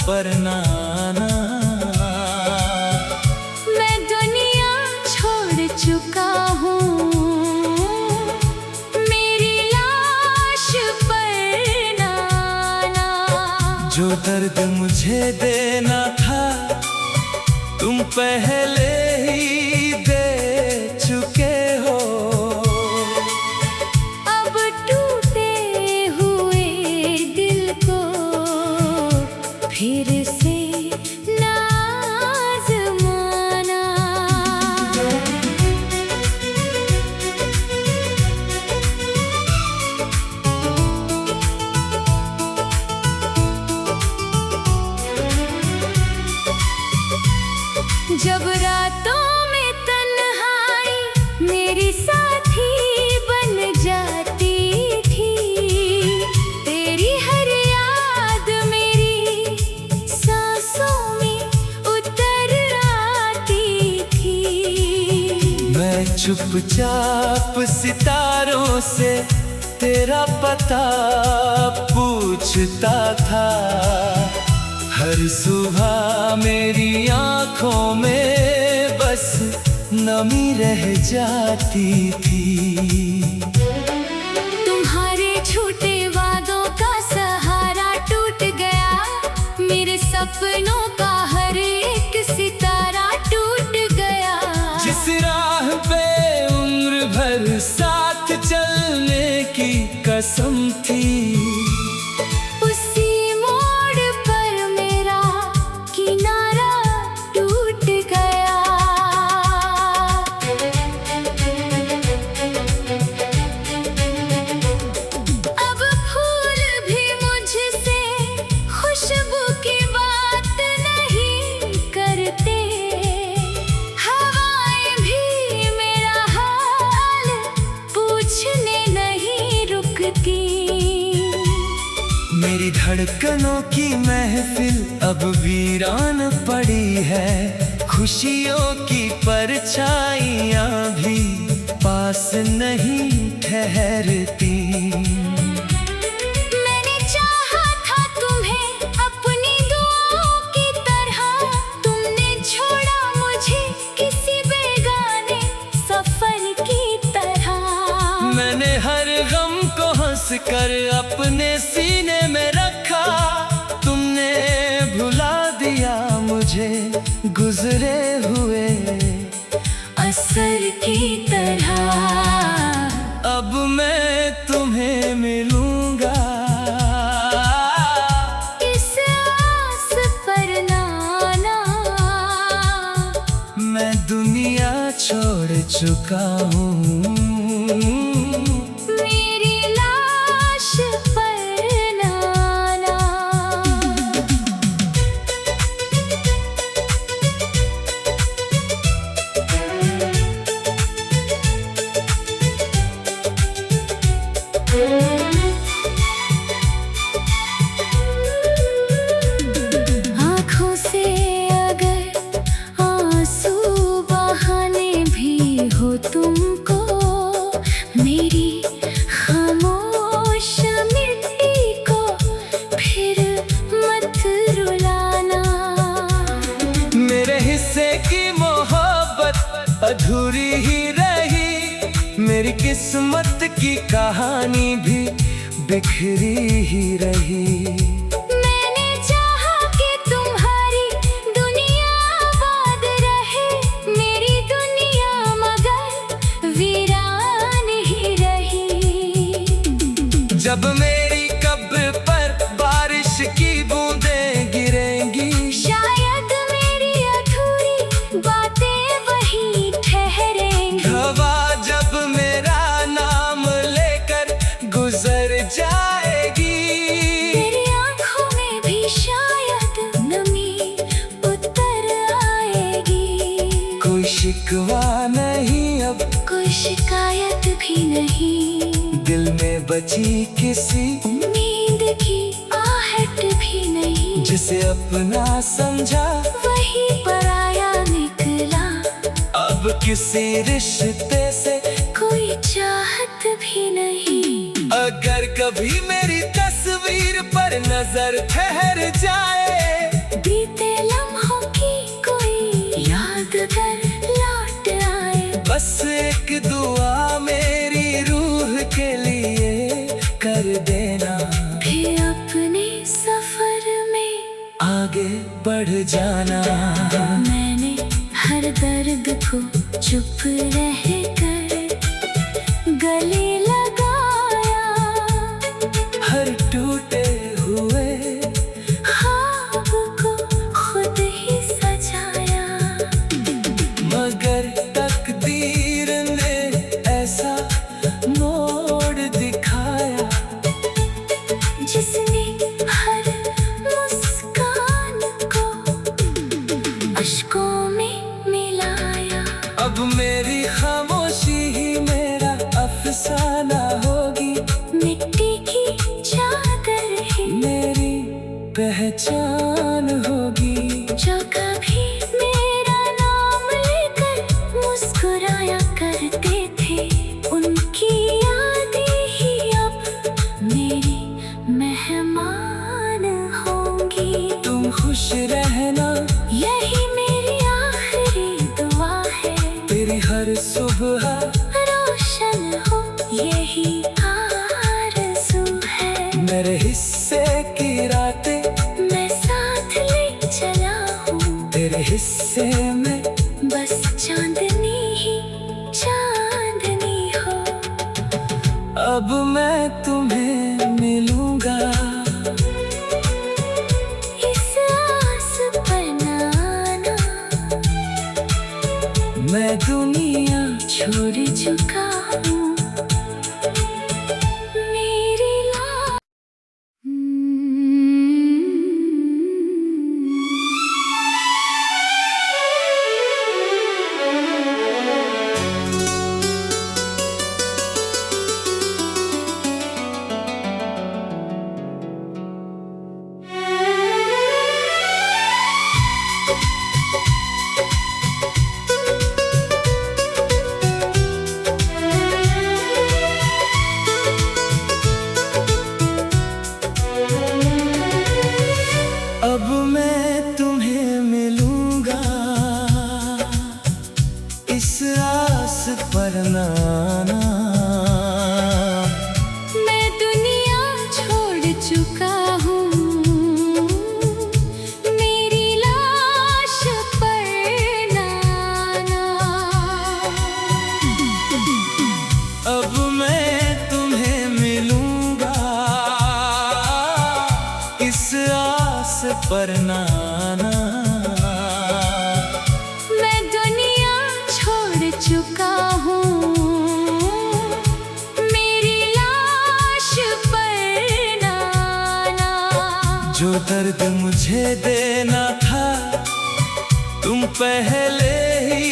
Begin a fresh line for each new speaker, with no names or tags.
पर ना आना।
मैं दुनिया छोड़ चुका हूँ, मेरी लाश पर ना आना।
जो दर्द मुझे देना था तुम पहले ही दे चुके हो।
अब टूटे हुए दिल को फिर से ना आज़माना। जब रातों में तन्हाई मेरी साथी बन जाती थी, तेरी हर याद मेरी सांसों में उतर आती थी।
मैं चुपचाप सितारों से तेरा पता पूछता था। हर सुबह मेरी आँखों में बस नमी रह जाती थी।
तुम्हारे झूठे वादों का सहारा टूट गया, मेरे सपनों का हर एक सितारा टूट गया।
जिस राह पे उम्र भर साथ चलने की कसम थी,
उसी मोड़ पर मेरा किनारा टूट गया। अब फूल भी मुझसे खुशबू की बात नहीं करते, हवाएं भी मेरा हाल पूछने नहीं रुकती।
मेरी धड़कनों की महफिल अब वीरान पड़ी है। खुशियों की परछाइयाँ भी पास नहीं ठहरती।
मैंने चाहा था तुम्हें अपनी दुआओं की तरह, तुमने छोड़ा मुझे किसी बेगाने सफर की तरह।
मैंने हर गम को हंसकर अपने सीने में रखा, तुमने भुला दिया मुझे गुजरे हुए
असर की तरह।
अब मैं तुम्हें मिलूंगा
इस आस पर ना आना।
मैं दुनिया छोड़ चुका हूँ,
मेरी लाश पर ना आना। आँखों से अगर आंसू बहाने भी हो तुमको, मेरी खामोश मिट्टी को फिर मत रुलाना।
मेरे हिस्से की मोहब्बत अधूरी ही रही, मेरी किस्मत की कहानी भी बिखरी ही रही।
मैंने चाहा कि तुम्हारी दुनिया आबाद रहे, मेरी दुनिया मगर वीरान ही रही।
जब मेरी कब्र पर बारिश की बूंदें गिरेंगी,
शायद मेरी अधूरी बातें वहीं ठहरेंगी।
हवा जब मेरा नाम लेकर गुजर जाएगी,
तेरी आँखों में भी शायद नमी उतर आएगी।
कोई शिकवा नहीं अब,
कोई शिकायत भी नहीं,
दिल में बची किसी
उम्मीद की आहट भी नहीं।
जिसे अपना समझा
वही पराया निकला,
अब किसी रिश्ते से
कोई चाहत भी नहीं।
अगर कभी मेरी तस्वीर पर नजर ठहर जाए,
बीते लम्हों की कोई याद अगर लौट आए।
बस एक दुआ मेरी रूह के लिए कर देना,
फिर अपने सफर में
आगे बढ़ जाना।
मैंने हर दर्द को चुप रह कर गले लगाया,
हर टूटे हुए
ख्वाब को खुद ही सजाया।
मगर तकदीर ने ऐसा मोड़ दिखाया,
जिसने हर मुस्कान को अश्कों में मिलाया।
अब मेरी खामोशी ही मेरा अफसाना होगी,
मिट्टी की चादर है
मेरी पहचान होगी।
जो कभी मेरा नाम लेकर मुस्कुराया करते थे, उनकी यादें ही अब मेरी मेहमान होंगी।
तुम खुश रहना,
यही मेरी आखिरी दुआ है।
तेरी हर सुबह
रोशन हो यही आरज़ू है।
मेरे हिस्से की रातें
मैं साथ ले चला हूँ,
तेरे हिस्से में
बस चांदनी ही चांदनी हो।
अब मैं तुम्हें मिलूंगा,
इस आस पर नाना
मैं दुनिया
छोड़ चुका हूँ। मेरी
अब मैं तुम्हें मिलूंगा, इस आस पर नाना
मैं दुनिया छोड़ चुका हूँ। मेरी लाश पर नाना
अब मैं तुम्हें मिलूंगा, इस आस पर नाना
मैं दुनिया छोड़ चुका हूँ। मेरी लाश पर नाना
जो दर्द मुझे देना था तुम पहले ही